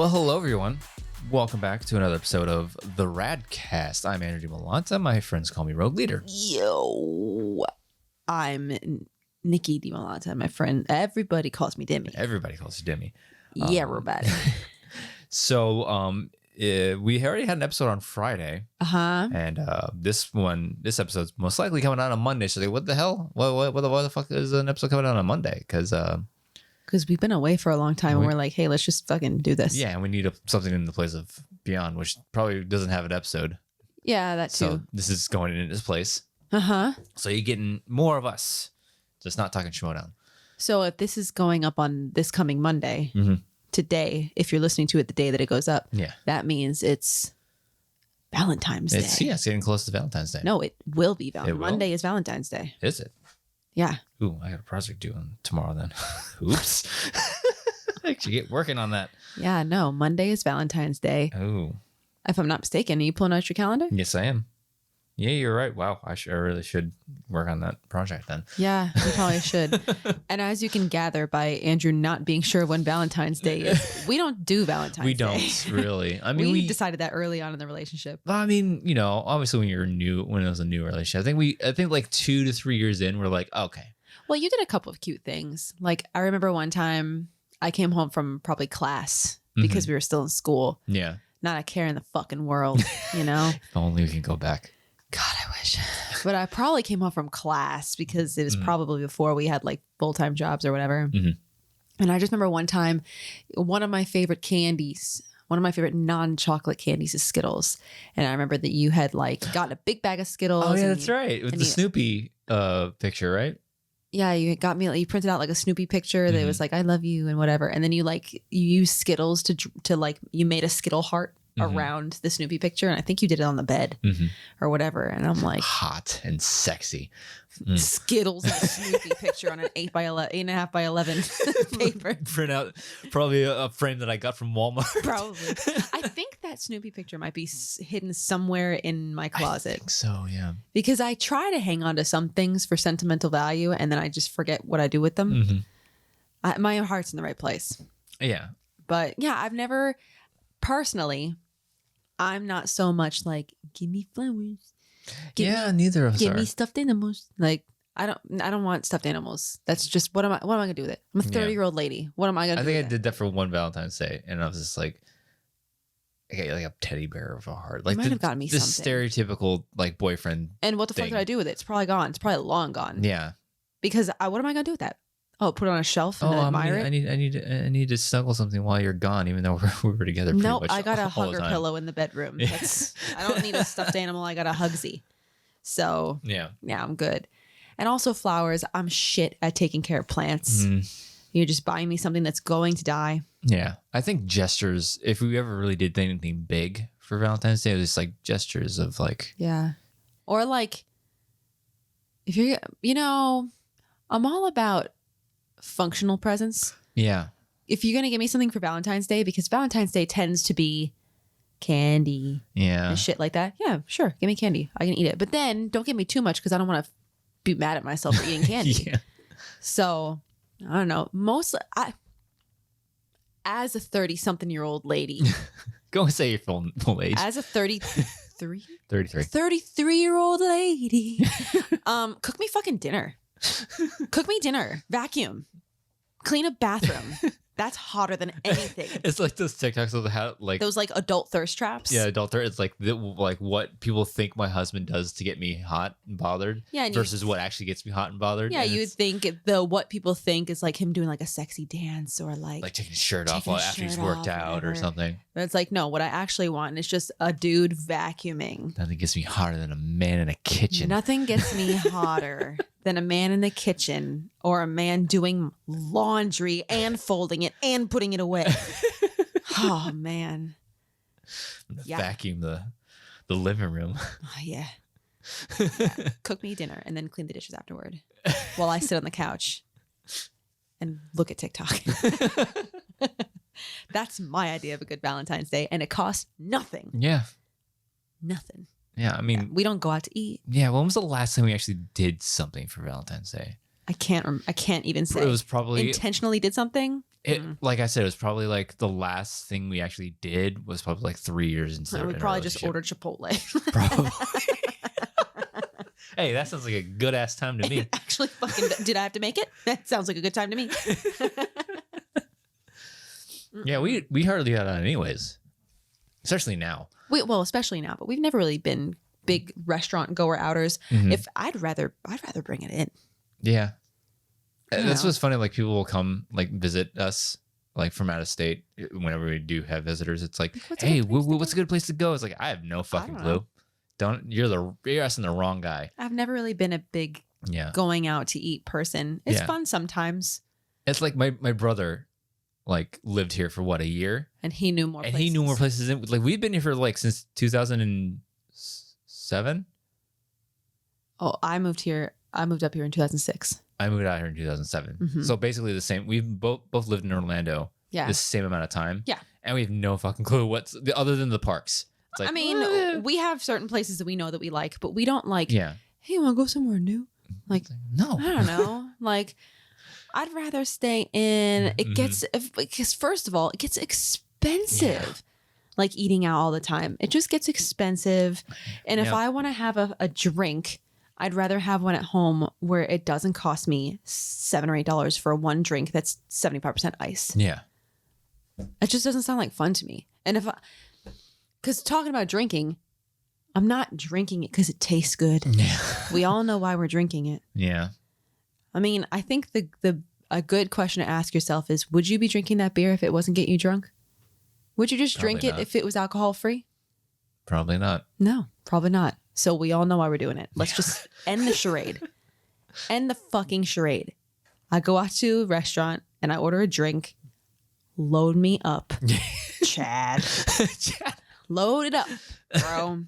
Well, hello everyone. Welcome back to another episode of the RAD cast. I'm Nicki Dimalanta. My friends call me Rogue Leader. Yo, I'm Nicki Dimalanta. My friend, everybody calls me Dimmy. Everybody calls you Dimmy. Yeah, everybody. So, we already had an episode on Friday, and this episode's most likely coming out on Monday. So, what the hell? What the fuck is an episode coming out on Monday? Because we've been away for a long time, and we're like, hey, let's just fucking do this. Yeah, and we need something in the place of Beyond, which probably doesn't have an episode. Yeah, that too. So this is going in its place. So you're getting more of us, just not talking Schmodown. So if this is going up on this coming Monday, today, if you're listening to it the day that it goes up, that means it's Valentine's Day. It's getting close to Valentine's Day. No, it will be Valentine's Day. Monday is Valentine's Day. Is it? Yeah. Ooh, I got a project due on tomorrow then. Oops. I should get working on that. Yeah, no, Monday is Valentine's Day. Oh. If I'm not mistaken, are you pulling out your calendar? Yes, I am. Yeah, you're right. Wow, I really should work on that project then. Yeah, you probably should. And as you can gather by Andrew not being sure when Valentine's Day is, we don't do Valentine's Day. We don't really. I mean, we decided that early on in the relationship. I mean, obviously when it was a new relationship, I think like 2 to 3 years in, we're like, okay. Well, you did a couple of cute things. Like I remember one time I came home from probably class because we were still in school. Yeah. Not a care in the fucking world, If only we can go back. God, I wish. But I probably came home from class because it was probably before we had like full-time jobs or whatever. And I just remember one time, one of my favorite candies, one of my favorite non-chocolate candies is Skittles. And I remember that you had like gotten a big bag of Skittles. Oh, yeah, that's right. With the Snoopy picture, right? Yeah, you got me. You printed out like a Snoopy picture that was like "I love you" and whatever, and then you used Skittles to like you made a Skittle heart around the Snoopy picture, and I think you did it on the bed or whatever. And I'm like, hot and sexy. Skittles and a Snoopy picture on an 8.5 by 11 paper. Print out probably a frame that I got from Walmart. Probably. I think that Snoopy picture might be hidden somewhere in my closet. I think so, yeah. Because I try to hang on to some things for sentimental value, and then I just forget what I do with them. My heart's in the right place. Yeah. But yeah, I've never personally. I'm not so much like give me flowers. Neither of us Give are. me stuffed animals. Like I don't want stuffed animals. That's just what am I gonna do with it? I'm a 30-year-old lady. What am I gonna do? I think I did that for one Valentine's Day, and I was just like, I got like a teddy bear of a heart. Like you might have gotten me the something. Stereotypical like boyfriend. And what the fuck did I do with it? It's probably gone. It's probably long gone. Yeah. Because what am I gonna do with that? Oh, put it on a shelf and admire it. I need to snuggle something while you're gone, even though we were together. Nope, I got a hugger pillow in the bedroom. I don't need a stuffed animal. I got a Hugsy. So yeah, I'm good. And also flowers. I'm shit at taking care of plants. You're just buying me something that's going to die. Yeah, I think gestures. If we ever really did anything big for Valentine's Day, it was just like gestures of like or like if you're I'm all about functional presents. Yeah. If you're gonna give me something for Valentine's Day, because Valentine's Day tends to be candy and shit like that. Yeah, sure. Give me candy. I can eat it. But then don't give me too much because I don't want to be mad at myself for eating candy. So I don't know. Mostly as a 30-something-year-old lady. Go and say your full age. As a 33? 33. 33-year-old lady. Cook me fucking dinner. Cook me dinner. Vacuum. Clean a bathroom. That's hotter than anything. It's like those TikToks of how like those like adult thirst traps. Yeah, adult thirst. It's like like what people think my husband does to get me hot and bothered. Yeah, and versus what actually gets me hot and bothered. Yeah, you would think what people think is like him doing like a sexy dance or like taking his shirt off after he's worked out or something. But it's like no, what I actually want is just a dude vacuuming. Nothing gets me hotter than a man in a kitchen. Nothing gets me hotter than a man in the kitchen or a man doing laundry and folding it and putting it away. Oh, man. Vacuum the living room. Oh, yeah. Cook me dinner and then clean the dishes afterward while I sit on the couch and look at TikTok. That's my idea of a good Valentine's Day, and it costs nothing. Yeah. Nothing. Yeah, I mean, we don't go out to eat. Yeah, when was the last time we actually did something for Valentine's Day? I can't even say. It was probably intentionally did something. Like I said, it was probably like the last thing we actually did was probably like 3 years into. We probably just ordered Chipotle. Probably. Hey, that sounds like a good ass time to me. Actually, fucking, did I have to make it? That sounds like a good time to me. Yeah, we hardly got out anyways, especially now. Especially now, but we've never really been big restaurant goer outers. If I'd rather bring it in. Yeah, that's what's funny. Like people will come like visit us like from out of state whenever we do have visitors. It's like, hey, what's a good place to go? It's like I have no fucking clue. You're asking the wrong guy. I've never really been a big going out to eat person. It's fun sometimes. It's like my brother like lived here for what, a year, and he knew more places. Like we've been here for like since 2007. Oh, I moved up here in 2006. I moved out here in 2007. So basically the same. We've both lived in Orlando the same amount of time. Yeah. And we have no fucking clue other than the parks. It's like, I mean, we have certain places that we know that we like, but we don't like, hey, you want to go somewhere new? Like, no. I don't know. Like, I'd rather stay in. Because first of all, it gets expensive. Like eating out all the time. It just gets expensive. And if I want to have a drink, I'd rather have one at home where it doesn't cost me $7 or $8 for one drink that's 75% ice. Yeah. It just doesn't sound like fun to me. And because talking about drinking, I'm not drinking it because it tastes good. Yeah. We all know why we're drinking it. Yeah. I mean, I think a good question to ask yourself is, would you be drinking that beer if it wasn't getting you drunk? Would you just drink it if it was alcohol free? Probably not. No, probably not. So we all know why we're doing it. Let's just end the charade. End the fucking charade. I go out to a restaurant and I order a drink. Load me up. Chad. Load it up, bro.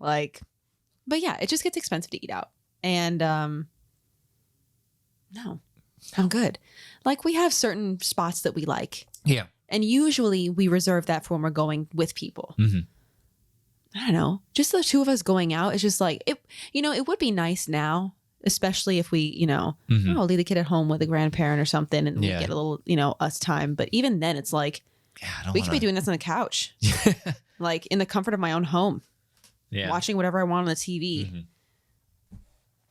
But yeah, it just gets expensive to eat out. And no, I'm good. Like we have certain spots that we like. Yeah. And usually we reserve that for when we're going with people. I don't know. Just the two of us going out is just like, it would be nice now, especially if we, leave the kid at home with a grandparent or something and we get a little, us time. But even then it's like, we could be doing this on the couch, like in the comfort of my own home, watching whatever I want on the TV.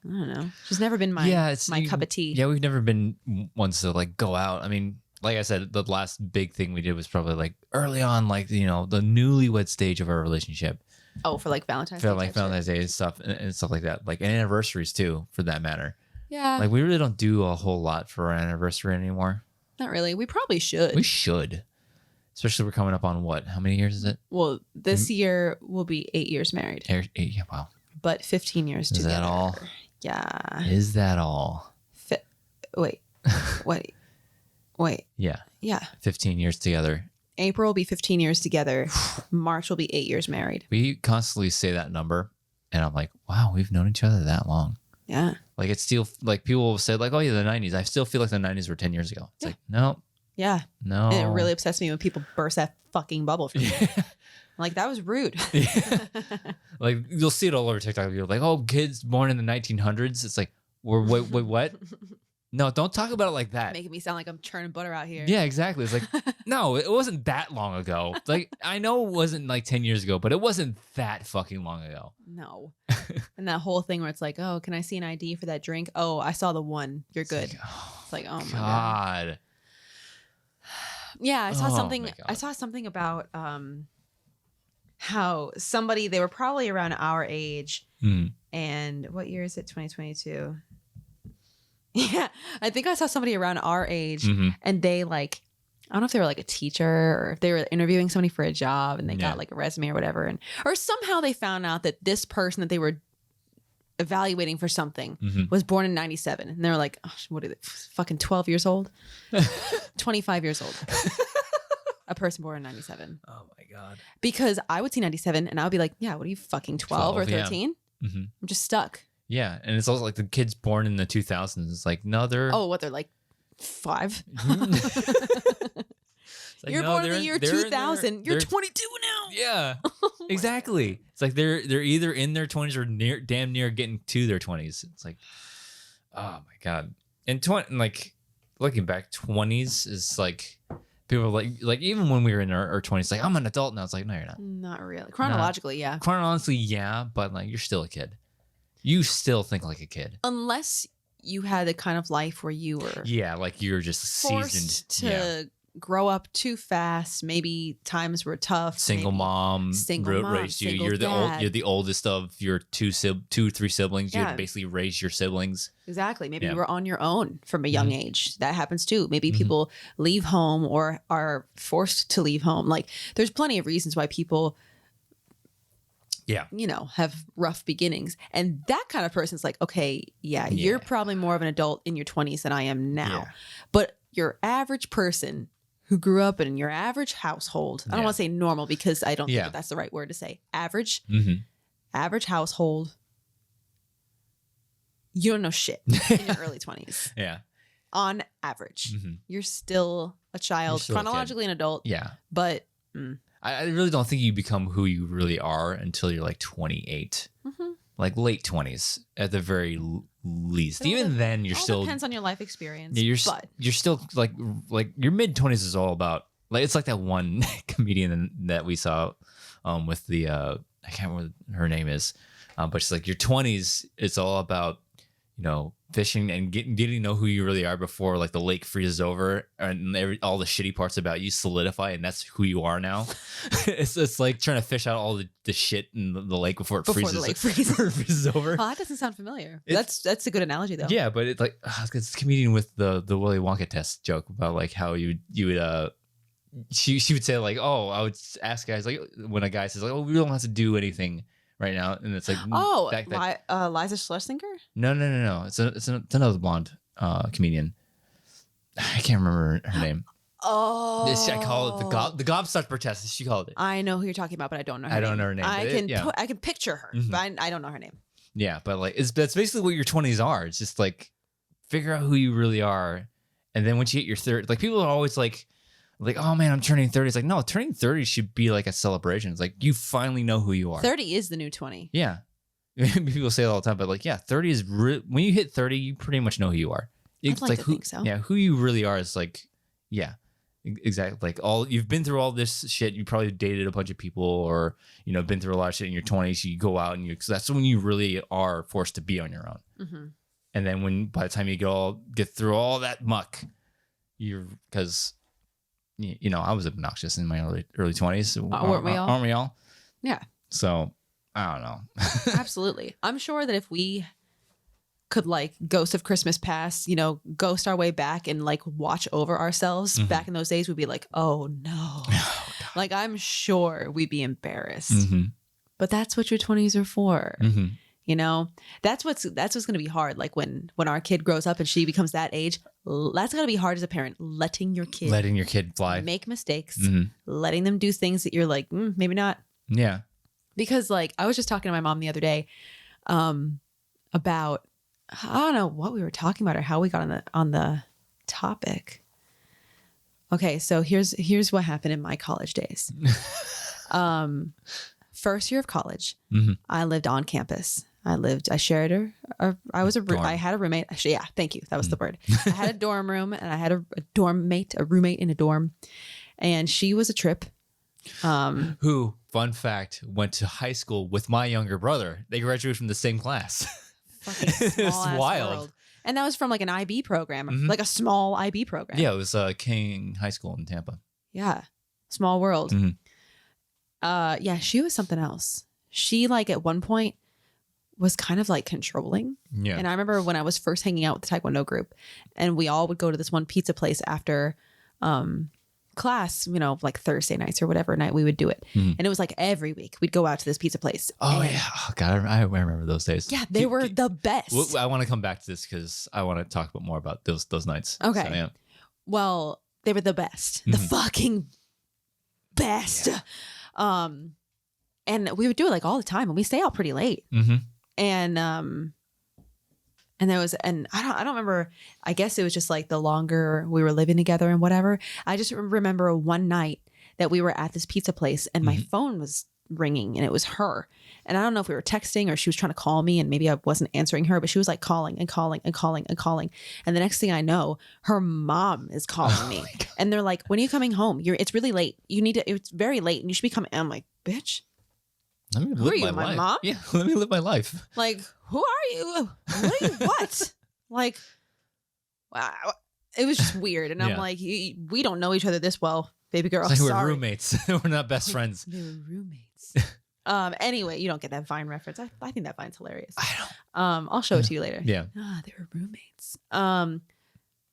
I don't know. It's never been my cup of tea. Yeah, we've never been ones to like go out. I mean, like I said, the last big thing we did was probably like early on, like, the newlywed stage of our relationship. Oh, for like Valentine's Day. For like Valentine's Day and stuff like that. Like, and anniversaries too, for that matter. Yeah. Like we really don't do a whole lot for our anniversary anymore. Not really. We probably should. We should. Especially we're coming up on what? How many years is it? Well, this year we'll be 8 years married. 8, yeah, wow. But 15 years together. Is that all? Yeah. Is that all? Wait. Yeah. Yeah. 15 years together. April will be 15 years together. March will be 8 years married. We constantly say that number, and I'm like, wow, we've known each other that long. Yeah. Like it's still like people will say like, oh yeah, the 90s. I still feel like the 90s were 10 years ago. It's like, no. Yeah. No. And it really upsets me when people burst that fucking bubble for me. Like that was rude. Like you'll see it all over TikTok. You're like, oh, kids born in the 1900s. It's like, wait, what? No, don't talk about it like that. Making me sound like I'm churning butter out here. Yeah, exactly. It's like, no, it wasn't that long ago. Like, I know it wasn't like 10 years ago, but it wasn't that fucking long ago. No. And that whole thing where it's like, oh, can I see an ID for that drink? Oh, I saw the one. You're good. It's like, oh my God. Yeah, I saw something. I saw something about how somebody, they were probably around our age. And what year is it? 2022. Yeah, I think I saw somebody around our age and they like, I don't know if they were like a teacher or if they were interviewing somebody for a job and they got like a resume or whatever. Or somehow they found out that this person that they were evaluating for something was born in 97. And they were like, oh, what are they, fucking 12 years old? 25 years old. A person born in 97. Oh my God. Because I would see 97 and I would be like, yeah, what are you, fucking 12 or 13? Yeah. I'm just stuck. Yeah, and it's also like the kids born in the 2000s. It's like, no, they're... Oh, what, they're like 5? Like, you're born in the year 2000. You're 22 now. Yeah, exactly. It's like they're either in their 20s or damn near getting to their 20s. It's like, oh my God. And like, looking back, 20s is like people are like even when we were in our 20s, like I'm an adult now. It's like, no, you're not. Not really. Chronologically, yeah. Chronologically, yeah, but like you're still a kid. You still think like a kid. Unless you had the kind of life where you were like you're just seasoned to grow up too fast. Maybe times were tough. Single mom raised you. You're the oldest of your two, 3 siblings. You had to basically raise your siblings. Exactly. Maybe you were on your own from a young age. That happens too. Maybe people leave home or are forced to leave home. Like there's plenty of reasons why people have rough beginnings. And that kind of person's like, okay, you're probably more of an adult in your 20s than I am now. Yeah. But your average person who grew up in your average household, I don't want to say normal because I don't think that's the right word to say. Average, average household, you don't know shit in your early 20s. Yeah. On average. You're still a child, chronologically an adult. Yeah. But... I really don't think you become who you really are until you're like 28, like late 20s at the very least. Even then, you're still depends on your life experience. Yeah, you're still like your mid 20s is all about like it's like that one comedian that we saw with the I can't remember what her name is, but she's like your 20s. It's all about fishing and getting to know who you really are before like the lake freezes over and all the shitty parts about you solidify and that's who you are now. it's like trying to fish out all the shit in the lake before freezes. The lake freezes over. Oh, that doesn't sound familiar. That's a good analogy though. Yeah, but it's like it's a comedian with the Willy Wonka test joke about like how you would she would say like, oh, I would ask guys like when a guy says like, oh, we don't have to do anything right now, and it's like Liza Schlesinger? No. It's another blonde comedian. I can't remember her name. Oh, I call it the Gobstopper test. She called it. I know who you're talking about, but I don't know. I don't know her name. I can picture her, but I don't know her name. Yeah, but like that's basically what your 20s are. It's just like figure out who you really are, and then once you hit your 30, like people are always like, oh man, I'm turning 30. It's like, no, turning 30 should be like a celebration. It's like you finally know who you are. 30 is the new 20. Yeah. People say it all the time, but like, yeah, 30 is when you hit 30, you pretty much know who you are. It's like to think so. Yeah, who you really are is like, yeah, exactly. Like you've been through all this shit. You probably dated a bunch of people or, been through a lot of shit in your 20s. You go out and so that's when you really are forced to be on your own. And then by the time you get through all that muck, because I was obnoxious in my early 20s. Weren't we all? Aren't we all? Yeah. So, I don't know. Absolutely. I'm sure that if we could like Ghost of Christmas Past, ghost our way back and like watch over ourselves back in those days, we'd be like, oh no. Oh, like I'm sure we'd be embarrassed. But that's what your 20s are for. That's what's going to be hard. Like when our kid grows up and she becomes that age, that's going to be hard as a parent, letting your kid fly, make mistakes, letting them do things that you're like, maybe not. Yeah. Because like, I was just talking to my mom the other day, about, I don't know what we were talking about or how we got on the topic. Okay. So here's what happened in my college days. First year of college, I lived on campus. I shared I had a roommate. Actually, yeah, thank you. That was the word. I had a dorm room and I had a roommate in a dorm, and she was a trip. Who, fun fact, went to high school with my younger brother. They graduated from the same class. Fucking small ass wild. World. And that was from like an IB program, like a small IB program. Yeah, it was King High School in Tampa. Yeah, small world. Yeah, she was something else. She like at one point was kind of like controlling. Yeah. And I remember when I was first hanging out with the Taekwondo group and we all would go to this one pizza place after class, like Thursday nights or whatever night we would do it. And it was like every week we'd go out to this pizza place. Oh yeah. Oh God, I remember those days. Yeah, they were the best. I want to come back to this because I want to talk about more about those nights. Okay. So, yeah. Well, they were the best. The fucking best. Yeah. And we would do it like all the time and we stay out pretty late. And there was, and I don't remember, I guess it was just like the longer we were living together and whatever. I just remember one night that we were at this pizza place and my phone was ringing and it was her. And I don't know if we were texting or she was trying to call me and maybe I wasn't answering her, but she was like calling and calling and calling and calling. And the next thing I know, her mom is calling me and they're like, when are you coming home? It's really late. It's very late and you should be coming. And I'm like, bitch, let me live who are you, my life. mom? Yeah, let me live my life. Like, who are you? What? Like, wow. It was just weird. And I'm like, we don't know each other this well, baby girl. It's like we're roommates. We're not best friends. They were roommates. Anyway, you don't get that Vine reference. I think that Vine's hilarious. I don't. I'll show it to you later. Yeah. They were roommates.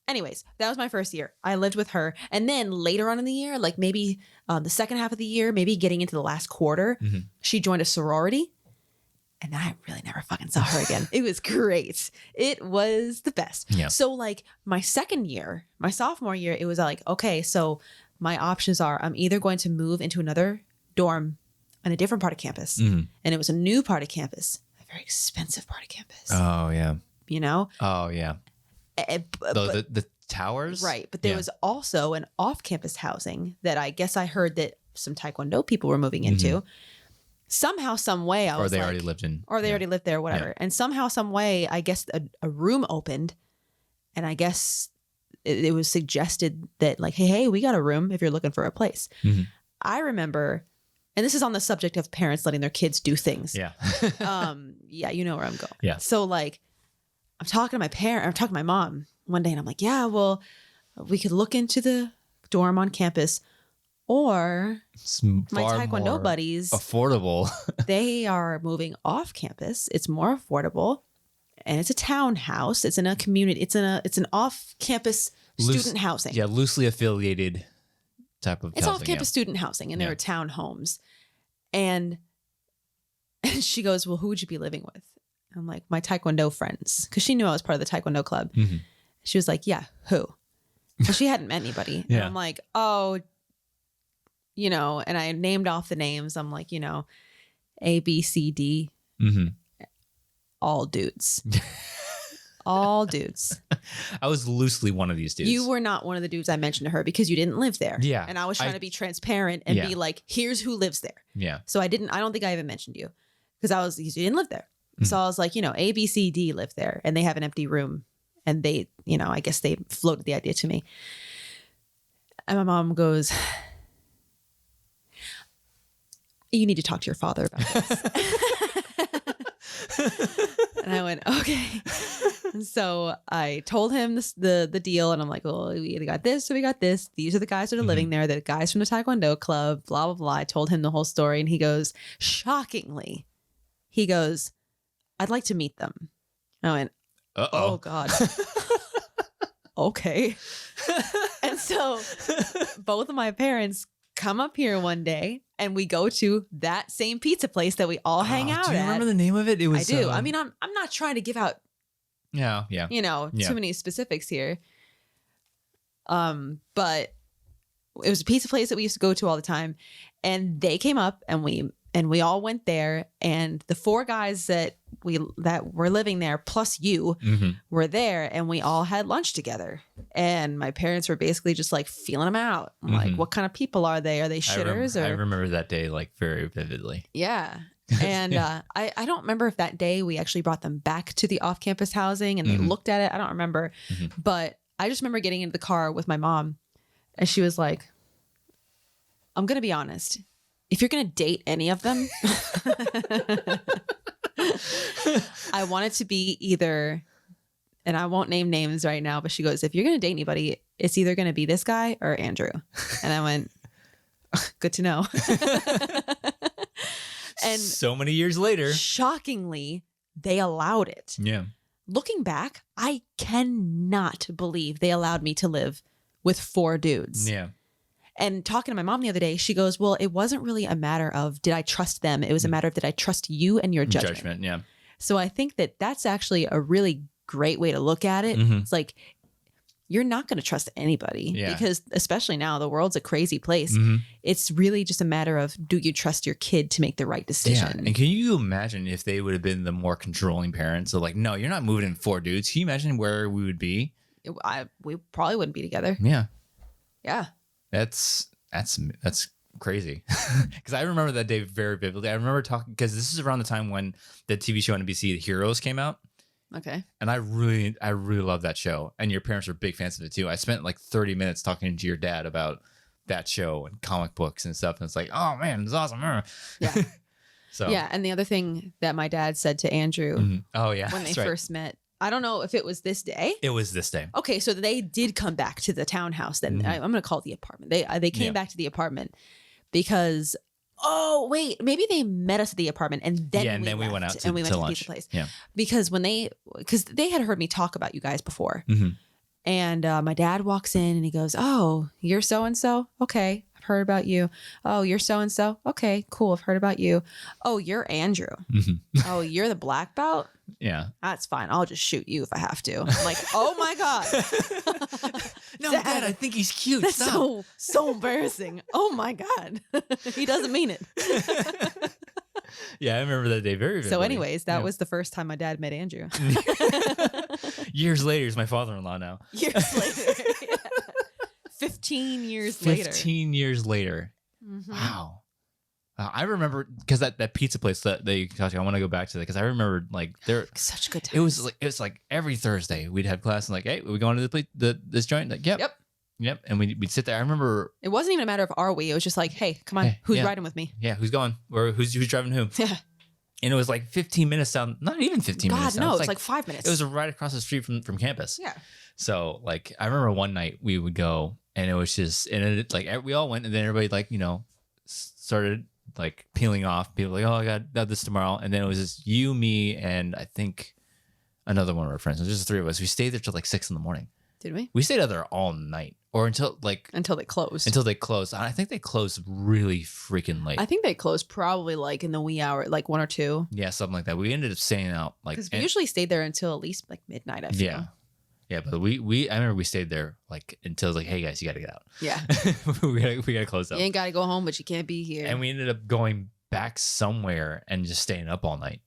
Anyways, that was my first year. I lived with her. And then later on in the year, like maybe the second half of the year, maybe getting into the last quarter, she joined a sorority. And I really never fucking saw her again. It was great. It was the best. Yeah. So like my second year, my sophomore year, it was like, okay, so my options are I'm either going to move into another dorm on a different part of campus. And it was a new part of campus, a very expensive part of campus. Oh, yeah. You know? Oh, yeah. The towers? Right. But there was also an off-campus housing that I guess I heard that some Taekwondo people were moving into. Somehow, some way, I was Or they like, already lived in. Or they already lived there, whatever. Yeah. And somehow, some way, I guess a room opened. And I guess it was suggested that like, hey, we got a room if you're looking for a place. I remember, and this is on the subject of parents letting their kids do things. Yeah. Yeah, you know where I'm going. Yeah. So like, I'm talking to my mom one day and I'm like, yeah, well, we could look into the dorm on campus or my Taekwondo buddies. Affordable. They are moving off campus. It's more affordable and it's a townhouse. It's in a community. It's an off campus student housing. Yeah. Loosely affiliated type of It's housing, off campus student housing and there are townhomes. And she goes, well, who would you be living with? I'm like, my Taekwondo friends. Because she knew I was part of the Taekwondo club. She was like, yeah, who? Well, she hadn't met anybody. And I'm like, oh, you know, and I named off the names. I'm like, you know, A, B, C, D. All dudes. All dudes. I was loosely one of these dudes. You were not one of the dudes I mentioned to her because you didn't live there. Yeah. And I was trying to be transparent and be like, here's who lives there. Yeah. So I don't think I even mentioned you because you didn't live there. So I was like, you know, A, B, C, D live there and they have an empty room and they, you know, I guess they floated the idea to me. And my mom goes, you need to talk to your father about this. And I went, okay. And so I told him the deal and I'm like, well, we either got this or we got this. These are the guys that are living there. They're the guys from the Taekwondo club, blah, blah, blah. I told him the whole story and he goes, shockingly, he goes, I'd like to meet them. I went, oh God. Okay. And so both of my parents come up here one day and we go to that same pizza place that we all hang out at. Do you remember the name of it? It was. I do. I mean, I'm not trying to give out, yeah, you know, too many specifics here. But it was a pizza place that we used to go to all the time, and they came up and we all went there, and the four guys that were living there plus you were there, and we all had lunch together. And my parents were basically just like feeling them out. I'm like, what kind of people are they? Are they shitters? I remember that day like very vividly. Yeah. And I don't remember if that day we actually brought them back to the off-campus housing and they looked at it. I don't remember. But I just remember getting into the car with my mom and she was like, I'm going to be honest. If you're going to date any of them, I want it to be either, and I won't name names right now, but she goes, if you're going to date anybody, it's either going to be this guy or Andrew. And I went, good to know. And so many years later, shockingly, they allowed it. Yeah. Looking back, I cannot believe they allowed me to live with four dudes. Yeah. And talking to my mom the other day, she goes, well, it wasn't really a matter of did I trust them? It was a matter of did I trust you and your judgment? Yeah. So I think that that's actually a really great way to look at it. It's like, you're not going to trust anybody because especially now the world's a crazy place. It's really just a matter of, do you trust your kid to make the right decision? Yeah. And can you imagine if they would have been the more controlling parents? So like, no, you're not moving in four dudes. Can you imagine where we would be? We probably wouldn't be together. Yeah. Yeah. That's crazy because I remember that day very vividly. I remember talking because this is around the time when the TV show on NBC, Heroes, came out. Okay. And I really love that show. And your parents are big fans of it too. I spent like 30 minutes talking to your dad about that show and comic books and stuff. And it's like, oh man, it's awesome. Yeah. So yeah. And the other thing that my dad said to Andrew when they first met, I don't know if it was this day. It was this day. Okay. So they did come back to the townhouse. Then I'm going to call it the apartment. They came back to the apartment because maybe they met us at the apartment and then we went out and we went to the pizza place. Yeah. Because they had heard me talk about you guys before. Mm-hmm. And my dad walks in and he goes, "Oh, you're so-and-so? Okay. I've heard about you. Oh, you're so-and-so? Okay, cool. I've heard about you. Oh, you're Andrew. Mm-hmm. Oh, you're the black belt? Yeah. That's fine. I'll just shoot you if I have to." I'm like, oh my God. No, Dad, I think he's cute. That's so embarrassing. Oh my God. He doesn't mean it. Yeah, I remember that day very vividly. So anyways, that was the first time my dad met Andrew. Years later, he's my father-in-law now. Years later. Yeah. 15 years later. 15 years later. Mm-hmm. Wow. I remember because that pizza place that you talked to, I want to go back to that because I remember like there such good times. It was like every Thursday we'd have class and like, hey, we going to this joint? Like, yep. And we'd sit there. I remember it wasn't even a matter of are we. It was just like, hey, come on, who's riding with me? Yeah, who's going? Or who's driving who? Yeah. And it was like 15 minutes down. Not even 15 minutes down. God, no, it's like 5 minutes. It was right across the street from campus. Yeah. So like I remember one night we would go and it was just like we all went and then everybody like started like peeling off. People like, oh, I got this tomorrow, and then it was just you, me, and I think another one of our friends. It was just the three of us. We stayed there till like 6 a.m. Did we? We stayed out there all night, or until they closed. Until they closed. I think they closed really freaking late. I think they closed probably like in the wee hour, like 1 or 2. Yeah, something like that. We ended up staying out like because we usually stayed there until at least like midnight. I feel. Yeah. Yeah, but I remember we stayed there like until it was like, hey guys, you got to get out. Yeah. we got to close up. You ain't got to go home, but you can't be here. And we ended up going back somewhere and just staying up all night.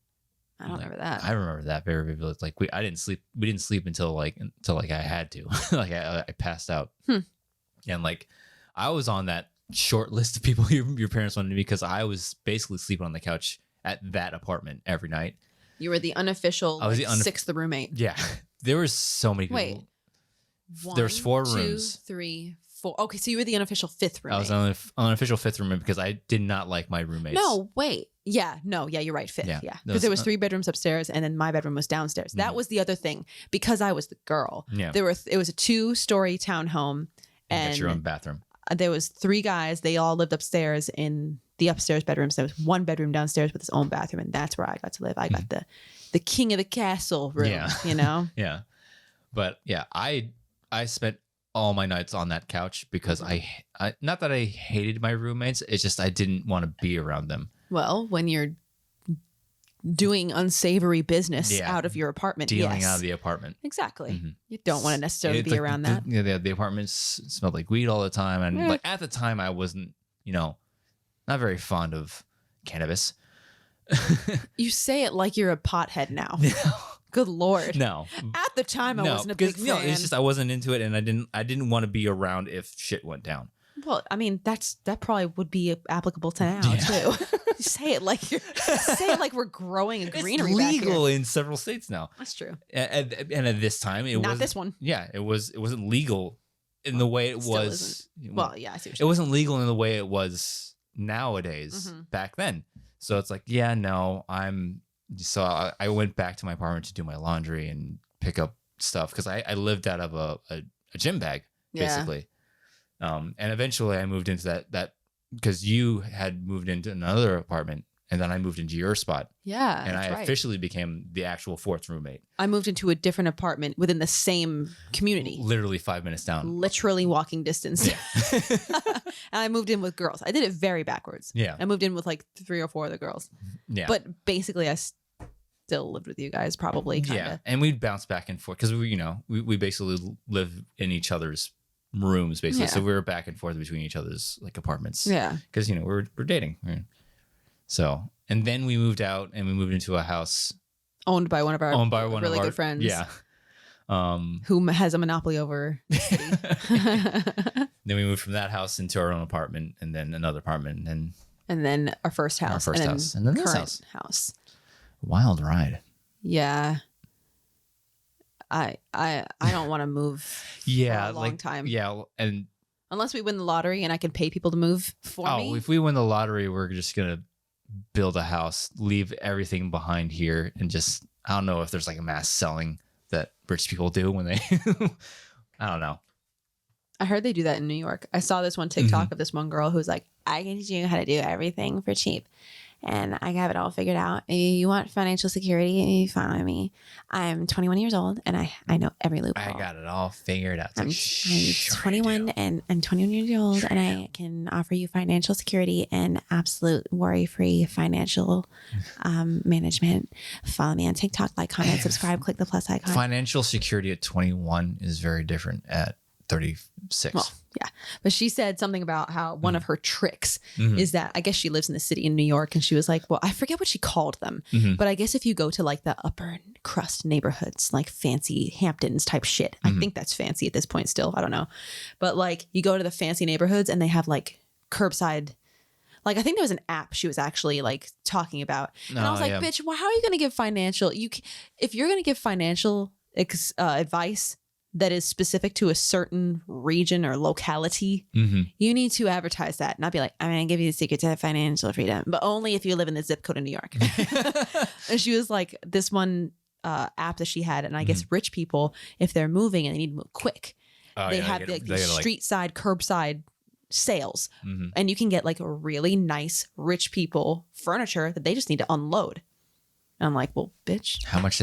I don't remember that. I remember that very vividly. It's like I didn't sleep. We didn't sleep until I had to. Like I passed out. And like I was on that short list of people your parents wanted me because I was basically sleeping on the couch at that apartment every night. You were the unofficial sixth roommate. Yeah. There was so many people. Wait. There's 4 rooms. 2, 3, 4. Okay, so you were the unofficial 5th roommate. I was on unofficial 5th roommate because I did not like my roommates. No, wait. Yeah, you're right. 5th. Yeah. Because there was 3 bedrooms upstairs and then my bedroom was downstairs. Mm-hmm. That was the other thing. Because I was the girl. Yeah. It was a 2-story townhome. And you got your own bathroom. There was 3 guys. They all lived upstairs in the upstairs bedrooms. There was 1 bedroom downstairs with his own bathroom. And that's where I got to live. I got the king of the castle room, you know? Yeah. But yeah, I spent all my nights on that couch because I not that I hated my roommates. It's just I didn't want to be around them. Well, when you're doing unsavory business out of your apartment, dealing out of the apartment. Exactly. Mm-hmm. You don't want to necessarily be around that. The apartments smelled like weed all the time. And like at the time I wasn't, not very fond of cannabis. You say it like you're a pothead now. Good Lord. No. At the time, I wasn't a big fan. No, it's just I wasn't into it, and I didn't want to be around if shit went down. Well, I mean, that probably would be applicable to now too. Say it like we're growing a greenery. It's legal back here. In several states now. That's true. And at this time, it was not this one. Yeah, it wasn't legal in the way it was. Well, yeah, I see. What it wasn't legal in the way it was nowadays. Back then. So it's like, So I went back to my apartment to do my laundry and pick up stuff because I lived out of a gym bag, basically. And eventually I moved into that because you had moved into another apartment and then I moved into your spot. Yeah. And I officially became the actual 4th roommate. I moved into a different apartment within the same community. Literally 5 minutes down. Literally walking distance. Yeah. And I moved in with girls. I did it very backwards. Yeah. I moved in with like 3 or 4 other girls. Yeah. But basically I still lived with you guys probably. Kinda. Yeah. And we'd bounce back and forth because we basically live in each other's rooms basically. Yeah. So we were back and forth between each other's like apartments. Yeah. Because, we're dating. Right? So, and then we moved out and we moved into a house owned by one of our really good friends. Yeah. Who has a monopoly over the city. Then we moved from that house into our own apartment, and then another apartment, and then our first house, and then this house. Wild ride. Yeah. I don't want to move for a long time. Yeah, and unless we win the lottery and I can pay people to move for me. Oh, if we win the lottery, we're just gonna build a house, leave everything behind here, and just I don't know if there's like a mass selling that rich people do when they I don't know. I heard they do that in New York. I saw this one TikTok of this one girl who's like, I can teach you how to do everything for cheap. And I have it all figured out. If you want financial security, you follow me. I'm 21 years old and I know every loophole. I got it all figured out. I'm 21 and I'm 21 years old and I can offer you financial security and absolute worry-free financial management. Follow me on TikTok, like, comment, subscribe, click the plus icon. Financial security at 21 is very different at 36. Well, yeah. But she said something about how one of her tricks is that I guess she lives in the city in New York and she was like, well, I forget what she called them. But I guess if you go to like the upper crust neighborhoods, like fancy Hamptons type shit, I think that's fancy at this point still. I don't know. But like you go to the fancy neighborhoods and they have like curbside. Like I think there was an app she was actually like talking about. And I was like, bitch, well, how are you going to give financial? If you're going to give financial advice that is specific to a certain region or locality, you need to advertise that. Not be like, I'm going to give you the secret to financial freedom, but only if you live in the zip code of New York. And she was like, this one app that she had, and I guess rich people, if they're moving and they need to move quick, they have these street side, curbside sales. And you can get like a really nice rich people furniture that they just need to unload. And I'm like, well, bitch. How much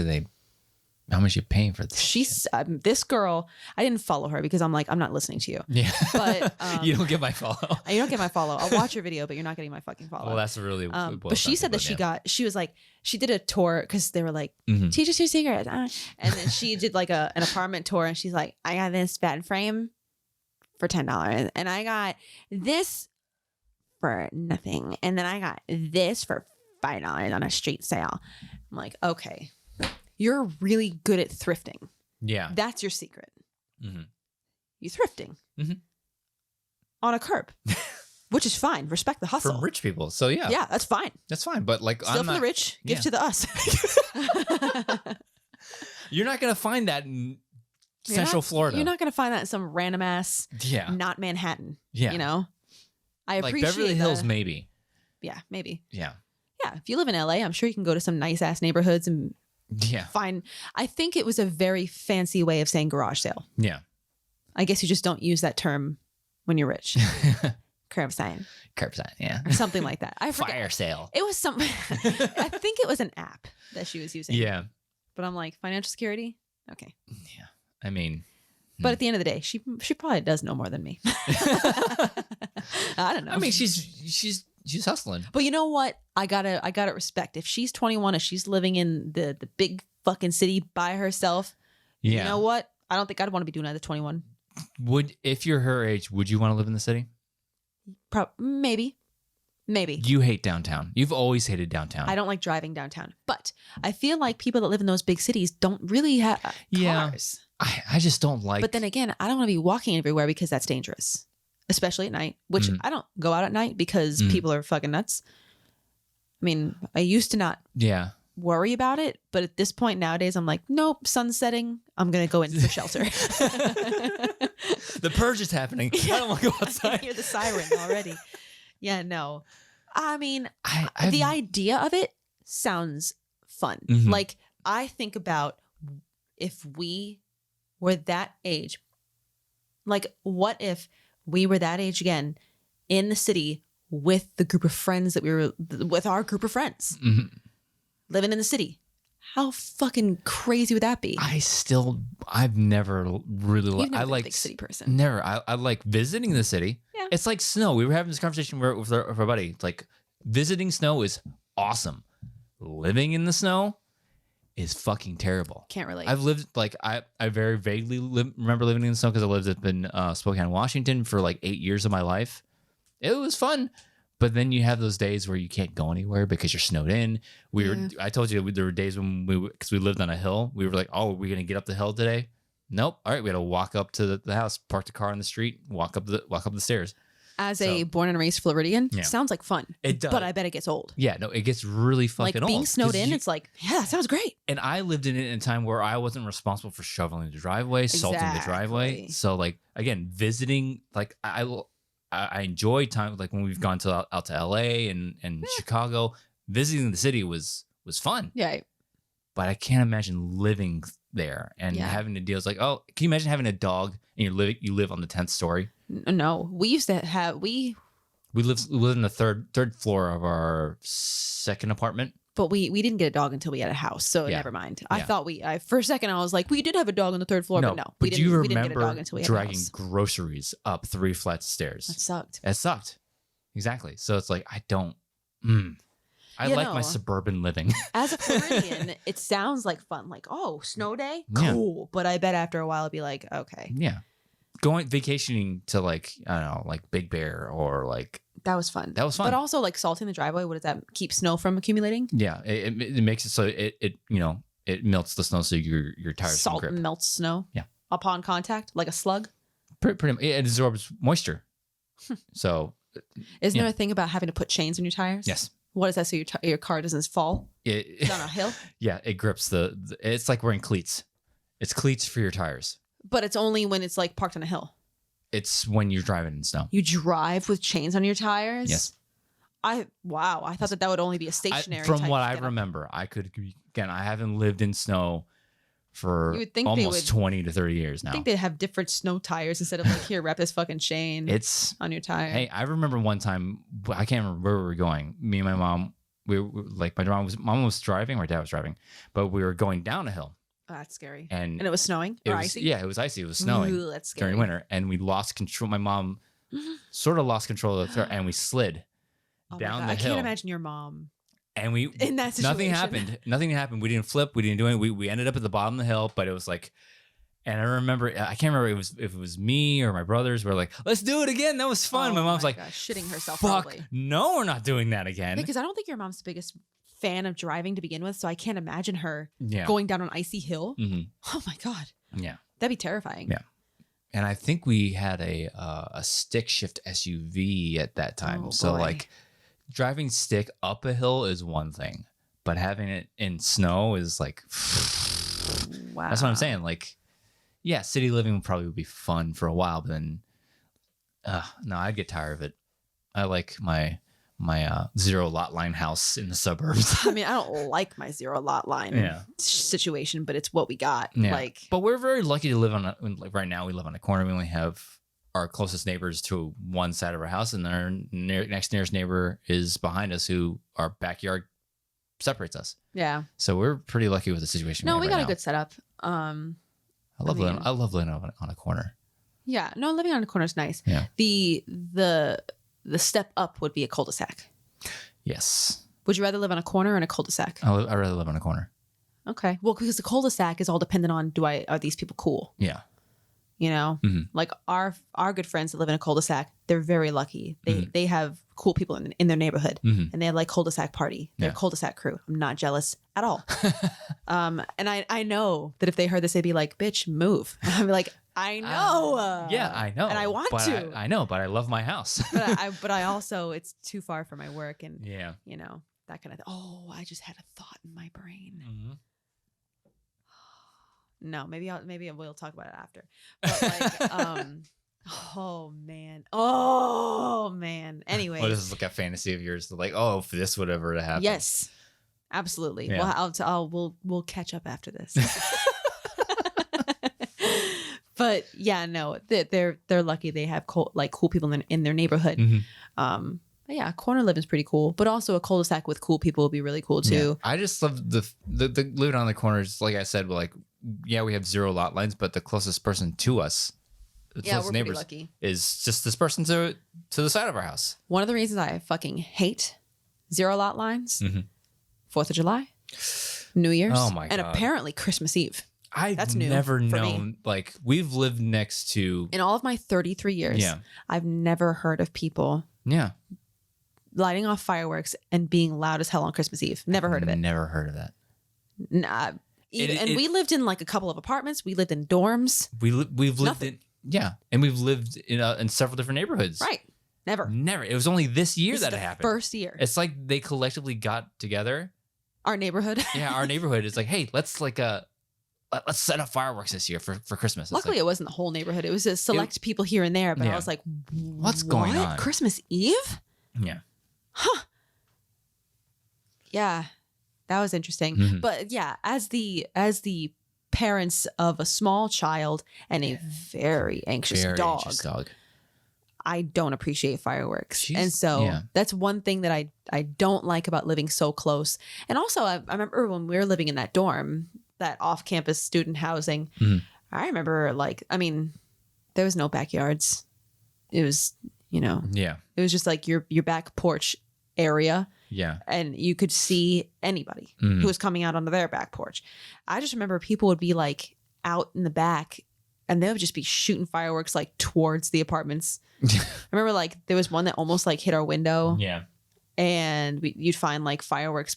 you paying for this? She's this girl. I didn't follow her because I'm like, I'm not listening to you. Yeah, but you don't get my follow. You don't get my follow. I'll watch your video, but you're not getting my fucking follow. Well, that's really. But she said that she was like, she did a tour because they were like, teach us your secrets, and then she did like an apartment tour, and she's like, I got this bed frame for $10, and I got this for nothing, and then I got this for $5 on a street sale. I'm like, okay. You're really good at thrifting. Yeah. That's your secret. You thrifting on a curb, which is fine. Respect the hustle. From rich people. So yeah. Yeah, that's fine. That's fine. But like, still for the rich, give to the us. You're not going to find that in Central Florida. You're not going to find that in some random ass, not Manhattan. Yeah. You know? I appreciate like Beverly Hills, maybe. Yeah, maybe. Yeah. Yeah. If you live in LA, I'm sure you can go to some nice ass neighborhoods and fine. I think it was a very fancy way of saying garage sale. Yeah. I guess you just don't use that term when you're rich. Curbside, yeah. Or something like that. I forget. Fire sale. It was something. I think it was an app that she was using. Yeah. But I'm like, financial security? Okay. Yeah. I mean. But at the end of the day, she probably does know more than me. I don't know. I mean, she's hustling. But you know what? I gotta respect. If she's 21, if she's living in the big fucking city by herself, you know what? I don't think I'd want to be doing that at 21. If you're her age, would you want to live in the city? Maybe. You hate downtown. You've always hated downtown. I don't like driving downtown. But I feel like people that live in those big cities don't really have cars. I just don't like. But then again, I don't want to be walking everywhere because that's dangerous. Especially at night, which I don't go out at night because people are fucking nuts. I mean, I used to not worry about it, but at this point nowadays, I'm like, nope, sun's setting. I'm going to go in for shelter. The purge is happening. I don't want to go outside. I hear the siren already. Yeah, no. I mean, the idea of it sounds fun. Like, I think about if we were that age, like, what if we were that age again in the city with the group of friends that we were with, our group of friends living in the city? How fucking crazy would that be? I've never really I like a big city person. Never. I like visiting the city. Yeah. It's like snow. We were having this conversation with our buddy. It's like visiting snow is awesome. Living in the snow is fucking terrible. Can't relate. I've lived I very vaguely remember living in the snow because I lived up in Spokane, Washington for like 8 years of my life. It was fun, but then you have those days where you can't go anywhere because you're snowed in. I told you there were days when because we lived on a hill. We were like, oh, are we gonna get up the hill today? Nope. All right, we had to walk up to the house, park the car on the street, walk up the stairs. As a born and raised Floridian, Yeah. sounds like fun. It does. But I bet it gets old. Yeah, no, it gets really fucking like old. being snowed in, it's like, yeah, that sounds great. And I lived in it in a time where I wasn't responsible for shoveling the driveway, salting the driveway. So like again, visiting, like I enjoy time, like when we've gone out to LA and Chicago. Visiting the city was fun. Yeah. But I can't imagine living there and having to deal. It's like, oh, can you imagine having a dog and you live on the 10th story? No, we used to have we lived in the third floor of our second apartment. But we didn't get a dog until we had a house, so never mind. I thought for a second I was like, we did have a dog on the third floor, but no, we didn't get a dog until we had a house. Dragging groceries up 3 flights of stairs? That sucked. It sucked. Exactly. So it's like I don't. I like my suburban living. As a Floridian, it sounds like fun. Like, oh, snow day, cool. But I bet after a while, it'll be like, okay, yeah, going vacationing to like I don't know, like Big Bear or like that was fun. That was fun. But also like salting the driveway. What does that keep snow from accumulating? Yeah, it makes it so it it melts the snow so your tires salt grip. Melts snow. Yeah, upon contact, like a slug. Pretty it absorbs moisture. Isn't there a thing about having to put chains in your tires? Yes. What is that? So your car doesn't fall down a hill? Yeah, it grips it's like wearing cleats. It's cleats for your tires. But it's only when it's like parked on a hill. It's when you're driving in snow. You drive with chains on your tires? Yes. I thought that would only be a stationary. From what I remember, I haven't lived in snow for almost 20 to 30 years now. I think they have different snow tires instead of like, here, wrap this fucking chain on your tire. Hey, I remember one time, I can't remember where we were going. Me and my mom, we were like, my mom was driving, my dad was driving, but we were going down a hill. Oh, that's scary. And it was snowing or icy? Yeah, it was icy. It was snowing. Ooh, that's scary. During winter. And we lost control. My mom sort of lost control of the car and we slid down the hill. I can't imagine your mom. And we in that situation. Nothing happened. We didn't flip. We didn't do anything. We ended up at the bottom of the hill, but it was like, and I can't remember if it was me or my brothers. We're like, let's do it again. That was fun. My mom's like, gosh, shitting herself. Fuck, probably. No, we're not doing that again. Because I don't think your mom's the biggest fan of driving to begin with, so I can't imagine her going down an icy hill. Mm-hmm. Oh my god. Yeah, that'd be terrifying. Yeah. And I think we had a stick shift SUV at that time. So like driving stick up a hill is one thing, but having it in snow is like, wow. That's what I'm saying. Like, yeah, city living probably would be fun for a while, but then, no, I'd get tired of it. I like my zero lot line house in the suburbs. I mean, I don't like my zero lot line situation, but it's what we got. Yeah. Like, but we're very lucky to live like right now we live on a corner. We only have our closest neighbors to one side of our house, and our nearest neighbor is behind us, who our backyard separates us. Yeah. So we're pretty lucky with the situation. No, we got a good setup. I love living on a corner. Yeah. No, living on a corner is nice. Yeah. The step up would be a cul-de-sac. Yes. Would you rather live on a corner or in a cul-de-sac? I'd rather live on a corner. Okay. Well, because the cul-de-sac is all dependent on are these people cool? Yeah. You know, like our good friends that live in a cul-de-sac, they're very lucky. They have cool people in their neighborhood, and they have like cul-de-sac party. They're a cul-de-sac crew. I'm not jealous at all. And I know that if they heard this, they'd be like, "Bitch, move." I'd be like, "I know." Yeah, I know, and I want to. I know, but I love my house. but I also, it's too far for my work, and you know, that kind of thing. Oh, I just had a thought in my brain. Mm-hmm. No, maybe we'll talk about it after. But like, oh man. Anyway, this is like a fantasy of yours, like, oh, if this would ever happen. Yes, absolutely. Yeah. Well, we'll catch up after this. But yeah, no, they're lucky they have cool people in their neighborhood. Mm-hmm. But yeah, corner living is pretty cool, but also a cul-de-sac with cool people would be really cool too. Yeah. I just love the living on the corners. Like I said, like, yeah, we have zero lot lines, but the closest person to us, we're neighbors, lucky, is just this person to the side of our house. One of the reasons I fucking hate zero lot lines, 4th of July, New Year's, oh my God, and apparently Christmas Eve. That's never known. Like, we've lived next to, in all of my 33 years, I've never heard of people lighting off fireworks and being loud as hell on Christmas Eve. Never heard of it. Never heard of that. Nah. We lived in like a couple of apartments. We lived in dorms. We've lived in and we've lived in several different neighborhoods. Right. Never. It was only this year that it happened. First year. It's like they collectively got together. Our neighborhood. Yeah, our neighborhood is like, hey, let's set up fireworks this year for Christmas. It's Luckily, like, it wasn't the whole neighborhood. It was a select people here and there. But I was like, what's going on? Christmas Eve? Yeah. Huh. Yeah, that was interesting. Mm-hmm. But yeah, as the parents of a small child and a very anxious dog. I don't appreciate fireworks. And so that's one thing that I don't like about living so close. And also, I remember when we were living in that dorm, that off-campus student housing, I remember there was no backyards. It was, it was just like your back porch area. Yeah. And you could see anybody who was coming out onto their back porch. I just remember people would be like out in the back and they would just be shooting fireworks like towards the apartments. I remember like there was one that almost like hit our window. Yeah. And you'd find like fireworks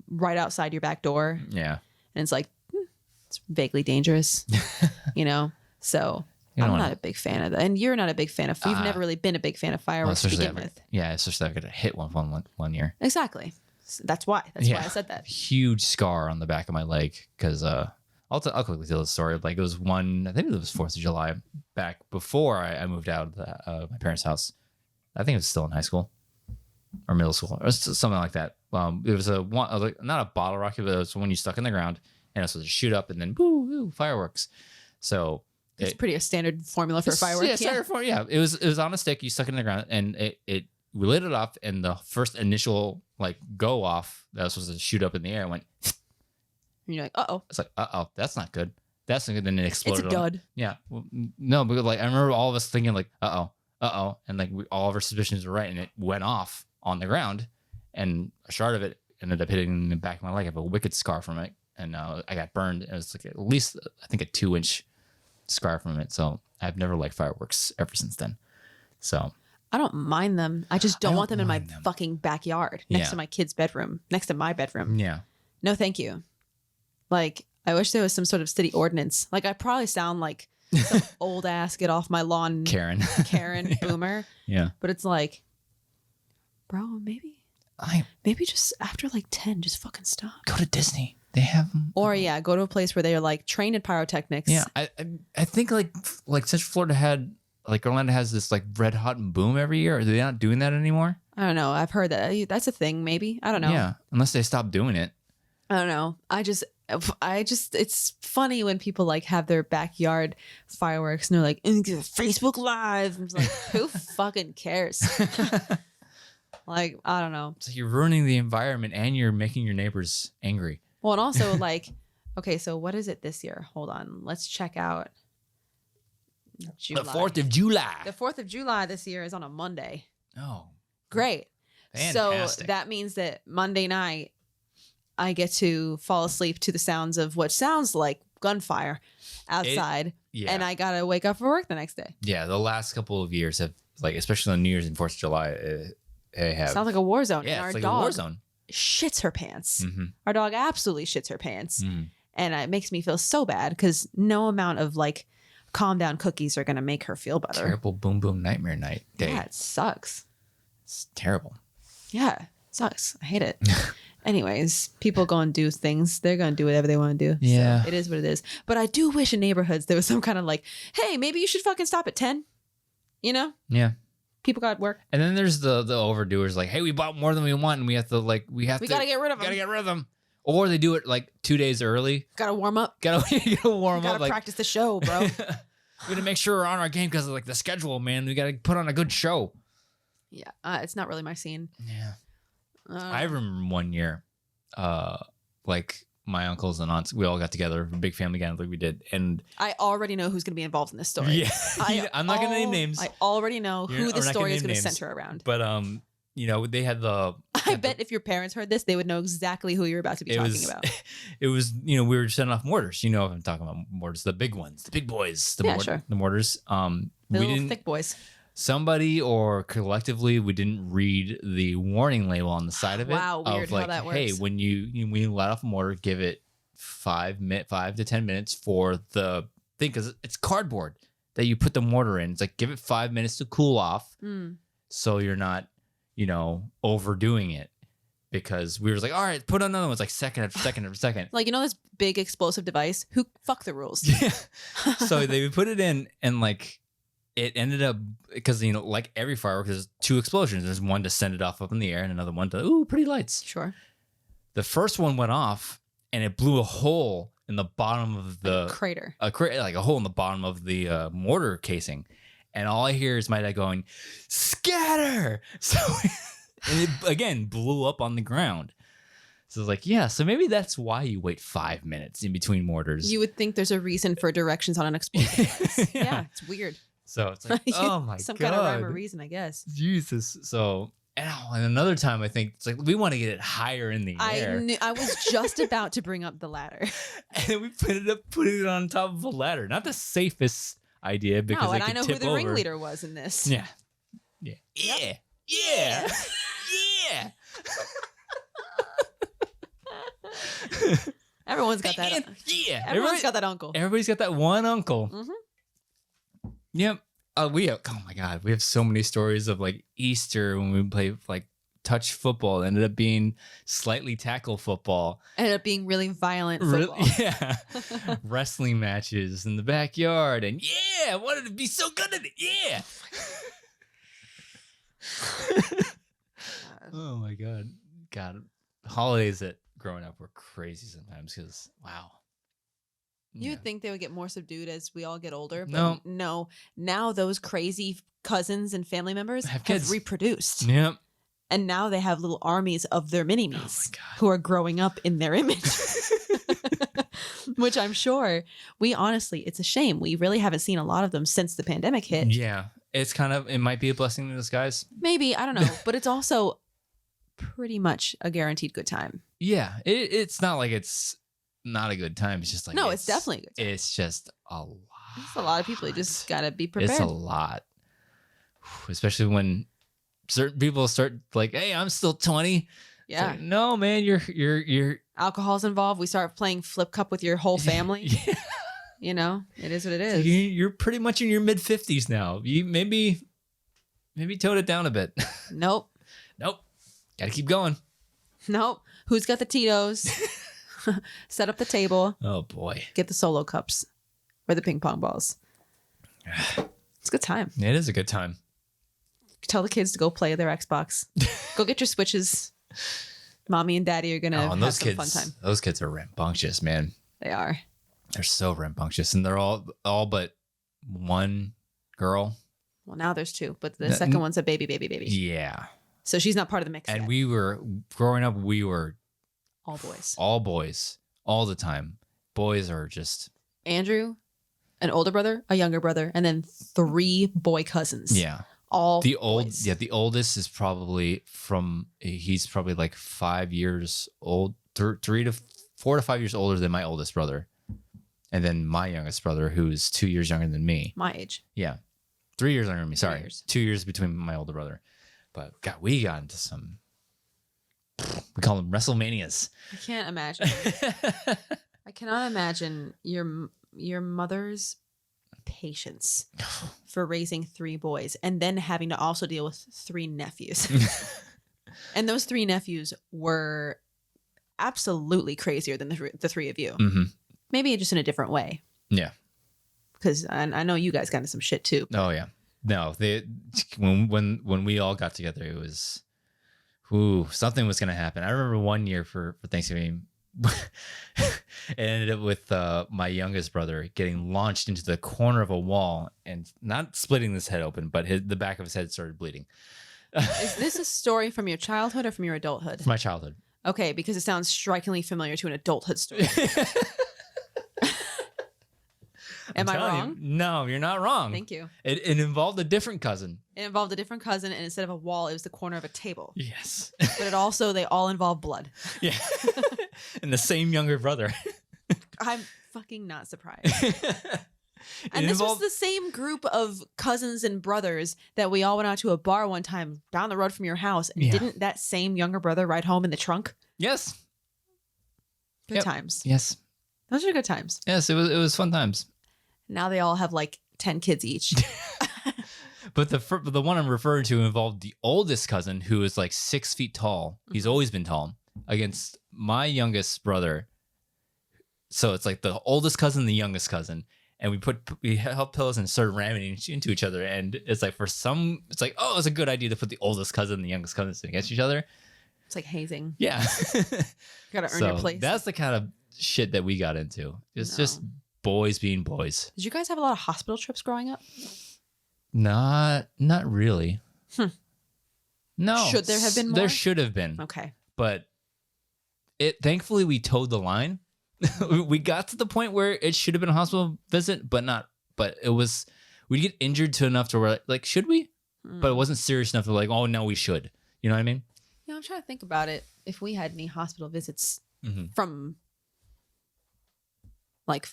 right outside your back door. Yeah. And it's like, it's vaguely dangerous, So I'm not a big fan of that. And you're not a big fan of, you've never really been a big fan of fireworks to begin with. Yeah. Especially I got hit one year. Exactly. That's why I said that. Huge scar on the back of my leg because, I'll quickly tell the story. Like it was I think it was 4th of July back before I moved out of my parents' house. I think it was still in high school or middle school or something like that. It was not a bottle rocket, but it was one you stuck in the ground and it was supposed to shoot up and then boo, fireworks. So it's pretty a standard formula for fireworks. Yeah, standard formula. Yeah, it was on a stick. You stuck it in the ground and we lit it up and the first initial like go off that was supposed to shoot up in the air went. And you're like, uh-oh. It's like, uh-oh, that's not good. That's not good. Then it exploded. It's a dud. Yeah. Well, no, but like I remember all of us thinking like, uh-oh. And like all of our suspicions were right. And it went off on the ground. And a shard of it ended up hitting the back of my leg. I have a wicked scar from it. And I got burned. It was like at least, I think, a 2-inch scar from it. So I've never liked fireworks ever since then. So I don't mind them. I just don't want them in my fucking backyard next to my kid's bedroom, next to my bedroom. Yeah. No, thank you. Like, I wish there was some sort of city ordinance. Like, I probably sound like some old ass get off my lawn Karen boomer. Yeah. But it's like, bro, maybe just after like 10, just fucking stop. Go to Disney. They have them. Or go to a place where they are like trained in pyrotechnics. Yeah. I think like Central Florida had, like Orlando has this like red hot and boom every year. Are they not doing that anymore? I don't know. I've heard that. That's a thing, maybe. I don't know. Yeah. Unless they stop doing it. I don't know. I just, it's funny when people like have their backyard fireworks and they're like, Facebook Live. I'm just like, who fucking cares? Like, I don't know. So you're ruining the environment and you're making your neighbors angry. Well, and also like, okay, so what is it this year? Hold on. Let's check out July. The 4th of July. The 4th of July this year is on a Monday. Oh. Great. Fantastic. So that means that Monday night, I get to fall asleep to the sounds of what sounds like gunfire outside. And I got to wake up for work the next day. Yeah. The last couple of years have, like, especially on New Year's and 4th of July, sounds like a war zone. Yeah, and our it's like dog a war zone. Shits her pants. Mm-hmm. Our dog absolutely shits her pants. Mm. And it makes me feel so bad because no amount of like calm down cookies are going to make her feel better. Terrible boom boom nightmare night day. Yeah, it sucks. It's terrible. Yeah, it sucks. I hate it. Anyways, people go and do things. They're going to do whatever they want to do. Yeah. So it is what it is. But I do wish in neighborhoods there was some kind of like, hey, maybe you should fucking stop at 10. You know? Yeah. People got work. And then there's the overdoers like, hey, we bought more than we want and we have to we got to get rid of them. Got to get rid of them. Or they do it like 2 days early. Got to warm up. Got to warm up. Got to practice the show, bro. We got to make sure we're on our game because of like the schedule, man. We got to put on a good show. Yeah. It's not really my scene. Yeah. I remember one year, like my uncles and aunts, we all got together, a big family gathering like we did. And I already know who's going to be involved in this story. Yeah. I'm not going to name names. I already know who the story is going to center around. But, you know, they had I bet if your parents heard this, they would know exactly who you're about to be talking about. It was, you know, we were setting off mortars. You know, if I'm talking about mortars, the big ones, the big boys, the mortars. The little thick boys. Somebody or collectively, we didn't read the warning label on the side of it. Wow, weird of like, how that works. Hey, when you let off a mortar, give it 5 to 10 minutes for the thing, because it's cardboard that you put the mortar in. It's like, give it 5 minutes to cool off, so you're not, overdoing it. Because we were like, all right, put on another one. It's like second after second after second. Like, this big explosive device? Fuck the rules. Yeah. So they would put it in, and like it ended up, because like every firework, there's 2 explosions. There's one to send it off up in the air, and another one to pretty lights. Sure. The first one went off, and it blew a hole in the bottom of the crater. Like a hole in the bottom of the mortar casing, and all I hear is my dad going, "Scatter!" So. And it, again, blew up on the ground. So it's like, yeah, so maybe that's why you wait 5 minutes in between mortars. You would think there's a reason for directions on an explosive. Yeah, it's weird. So it's like, oh my God. Some kind of rhyme or reason, I guess. Jesus. So, and another time, I think, it's like, we want to get it higher in the air. I was just about to bring up the ladder. And then we put it on top of a ladder. Not the safest idea, because and I know who the ringleader was in this. Yeah. Yeah. Yep. Yeah. Yeah. Yeah. Everyone's got that. Yeah. Everyone's got that uncle. Everybody's got that one uncle. Mm-hmm. Yep. We have, oh my God, we have so many stories of like Easter when we play like touch football. It ended up being slightly tackle football. Ended up being really violent football. Yeah. Wrestling matches in the backyard. And I wanted to be so good at it. Yeah. Oh my God. Holidays that growing up were crazy sometimes, because wow. You'd think they would get more subdued as we all get older, but no. Now those crazy cousins and family members have reproduced. Yep. And now they have little armies of their mini-me's who are growing up in their image. Which I'm sure it's a shame. We really haven't seen a lot of them since the pandemic hit. Yeah. It might be a blessing in disguise. Maybe, I don't know. But it's also pretty much a guaranteed good time. Yeah. It's not like it's not a good time. It's just like, no, it's definitely a good time. It's just a lot. It's a lot of people. You just got to be prepared. It's a lot. Especially when certain people start like, hey, I'm still 20. Yeah. Like, no, man, you're alcohol's involved. We start playing flip cup with your whole family. Yeah. It is what it is. So you're pretty much in your mid 50s now. You maybe tone it down a bit. Nope. Got to keep going. Nope. Who's got the Tito's? Set up the table. Oh boy. Get the solo cups or the ping pong balls. It's a good time. It is a good time. Tell the kids to go play their Xbox. Go get your Switches. Mommy and Daddy are gonna have some fun time. Those kids are rambunctious, man. They are. They're so rambunctious, and they're all but one girl. Well, now there's 2, but the second one's a baby. Yeah. So she's not part of the mix. And yet. we were growing up. We were all boys. All boys, all the time. Boys are just Andrew, an older brother, a younger brother, and then 3 boy cousins. Yeah. All the boys. The oldest is probably he's probably like 5 years old, 4 to 5 years older than my oldest brother. And then my youngest brother, who's 2 years younger than me. My age. Yeah. 3 years younger than me. Sorry. 2 years between my older brother. But God, we got into some, we call them WrestleManias. I can't imagine. I cannot imagine your mother's patience for raising 3 boys and then having to also deal with 3 nephews. And those 3 nephews were absolutely crazier than the 3 of you. Mm-hmm. Maybe just in a different way. Yeah. Because I know you guys got into some shit too. Oh yeah. No, when we all got together, it was, something was gonna happen. I remember one year for Thanksgiving, it ended up with my youngest brother getting launched into the corner of a wall and not splitting his head open, but the back of his head started bleeding. Is this a story from your childhood or from your adulthood? From my childhood. Okay, because it sounds strikingly familiar to an adulthood story. Am I wrong? No, you're not wrong. Thank you. It involved a different cousin. It involved a different cousin, and instead of a wall, it was the corner of a table. Yes. But they all involve blood. Yeah. And the same younger brother. I'm fucking not surprised. And this was the same group of cousins and brothers that we all went out to a bar one time down the road from your house. And didn't that same younger brother ride home in the trunk? Yes. Good times. Yes. Those are good times. Yes, it was fun times. Now they all have like 10 kids each. But the one I'm referring to involved the oldest cousin, who is like 6 feet tall. He's always been tall, against my youngest brother. So it's like the oldest cousin, the youngest cousin. And we held pillows and started ramming into each other. And it's like, it's like, oh, it's a good idea to put the oldest cousin and the youngest cousin against each other. It's like hazing. Yeah. You gotta earn your place. That's the kind of shit that we got into. It's just boys being boys. Did you guys have a lot of hospital trips growing up? Not really. No. Should there have been more? There should have been. Okay. But thankfully we towed the line. We got to the point where it should have been a hospital visit, but it was, we'd get injured to enough to where like, should we? But it wasn't serious enough to like, oh no, we should. You know what I mean? Yeah, I'm trying to think about it. If we had any hospital visits from like,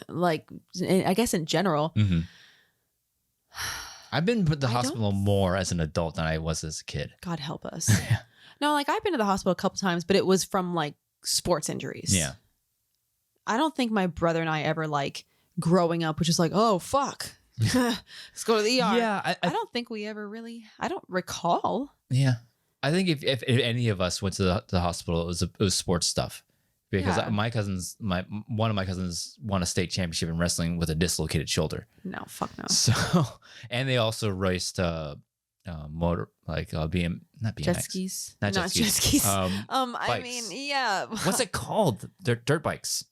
like I guess in general. I've been to the hospital more as an adult than I was as a kid. God help us. No, like I've been to the hospital a couple times, but it was from like sports injuries. Yeah. I don't think my brother and I ever like growing up, which is like, oh fuck, let's go to the ER. Yeah, I don't think we ever really. I don't recall. Yeah, I think if any of us went to the hospital, it was sports stuff, because one of my cousins won a state championship in wrestling with a dislocated shoulder. No, fuck no. So, and they also raced motor, like BM, not BMX, jet skis, not jet skis. I mean, yeah. What's it called? They're dirt bikes.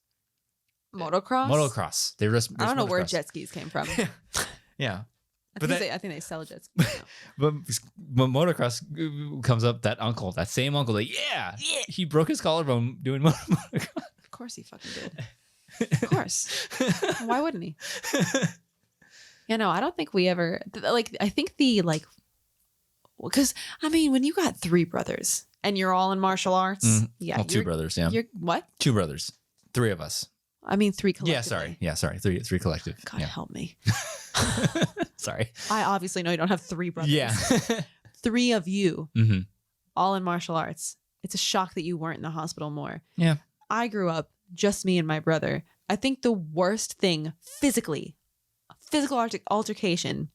Motocross. Motocross. They race. I don't know where jet skis came from. Yeah. I think they sell jet skis now. But when motocross comes up, that same uncle, like, yeah, he broke his collarbone doing motocross. Of course he fucking did. Of course. Why wouldn't he? Yeah, no, I don't think we ever, like, I think because, I mean, when you got 3 brothers and you're all in martial arts. Yeah. Well, 2 brothers, yeah. You're what? 2 brothers. 3 of us. I mean, 3 collectively. Yeah, sorry. 3 collective. God help me. Sorry. I obviously know you don't have 3 brothers. Yeah. 3 of you, all in martial arts. It's a shock that you weren't in the hospital more. Yeah. I grew up, just me and my brother. I think the worst thing physical altercation,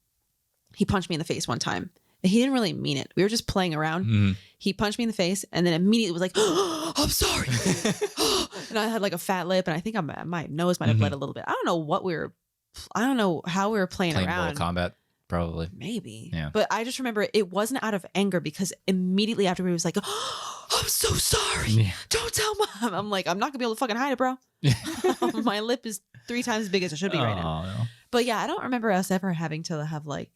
he punched me in the face one time. He didn't really mean it. We were just playing around. He punched me in the face and then immediately was like, oh, I'm sorry. And I had like a fat lip and I think my nose might have bled a little bit. I don't know how we were playing around. Mortal Kombat, probably. Maybe. Yeah. But I just remember it wasn't out of anger because immediately after he was like, oh, I'm so sorry. Yeah. Don't tell mom. I'm like, I'm not gonna be able to fucking hide it, bro. My lip is 3 times as big as it should be right now. No. But yeah, I don't remember us ever having to have like,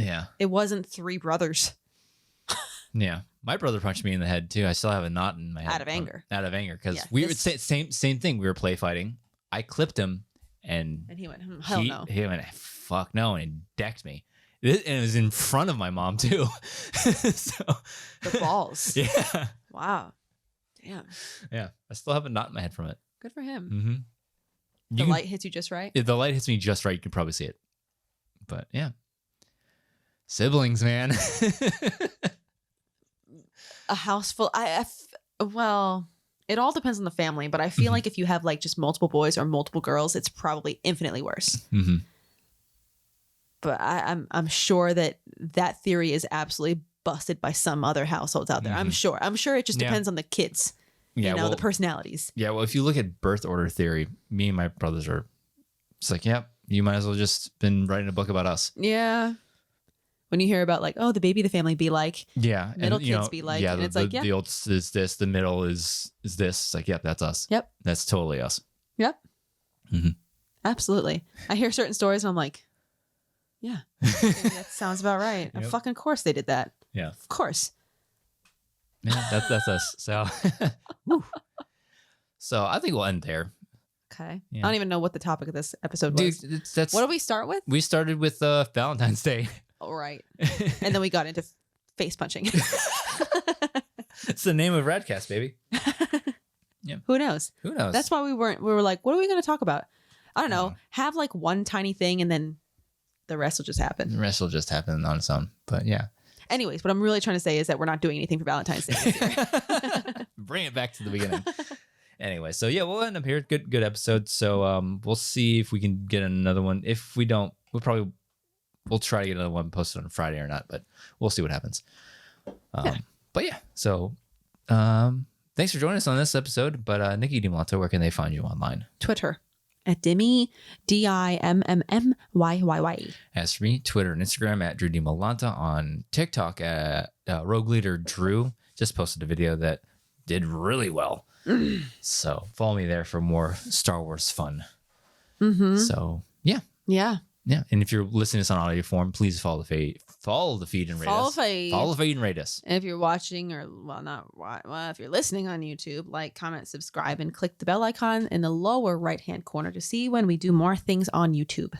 yeah, it wasn't 3 brothers. Yeah, my brother punched me in the head too. I still have a knot in my head out of anger. Because we would say same thing. We were play fighting. I clipped him, and he went, hell no. He went, fuck no, and he decked me. And it was in front of my mom too. So the balls. Yeah. Wow. Damn. Yeah, I still have a knot in my head from it. Good for him. Mm-hmm. The light hits you just right. If the light hits me just right, you can probably see it. But yeah. Siblings, man. A house full. Well, it all depends on the family, but I feel like if you have like just multiple boys or multiple girls, it's probably infinitely worse. But I'm sure that theory is absolutely busted by some other households out there. I'm sure it just depends on the kids. Yeah, the personalities. Yeah, well, if you look at birth order theory, me and my brothers are. It's like, yeah, you might as well just been writing a book about us. Yeah. When you hear about like, oh, the baby, the family be like, yeah, middle kids be like, and it's like, yeah, the oldest is this, the middle is this. It's like, yep, that's us. Yep, that's totally us. Yep, absolutely. I hear certain stories and I'm like, yeah, that sounds about right. Yep. Fucking course they did that. Yeah, of course. Yeah, that's us. So, so I think we'll end there. Okay. Yeah. I don't even know what the topic of this episode was. Dude, what did we start with? We started with Valentine's Day. Oh, right. And then we got into face punching. It's the name of Radcast, baby. Yeah. Who knows? That's why we were like, what are we going to talk about? I don't know. Have like one tiny thing and then the rest will just happen. The rest will just happen on its own. But yeah. Anyways, what I'm really trying to say is that we're not doing anything for Valentine's Day this year. Bring it back to the beginning. Anyway, so yeah, we'll end up here. Good episode. So we'll see if we can get another one. If we don't, we'll try to get another one posted on Friday or not, but we'll see what happens. But yeah, so thanks for joining us on this episode. But Nicki Dimalanta, where can they find you online? Twitter at Dimmy, Dimmyyyy. As for me, Twitter and Instagram at Drew Dimalanta. On TikTok at Rogue Leader Drew. Just posted a video that did really well. So follow me there for more Star Wars fun. So yeah. And if you're listening to this on audio form, please follow the feed and rate us. Follow the feed and rate us. And if you're watching if you're listening on YouTube, like, comment, subscribe, and click the bell icon in the lower right-hand corner to see when we do more things on YouTube.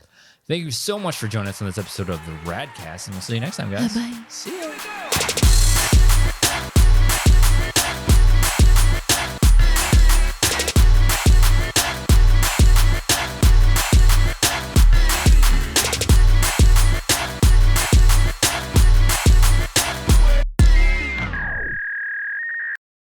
Thank you so much for joining us on this episode of the RADcast, and we'll see you next time, guys. Bye-bye. See you.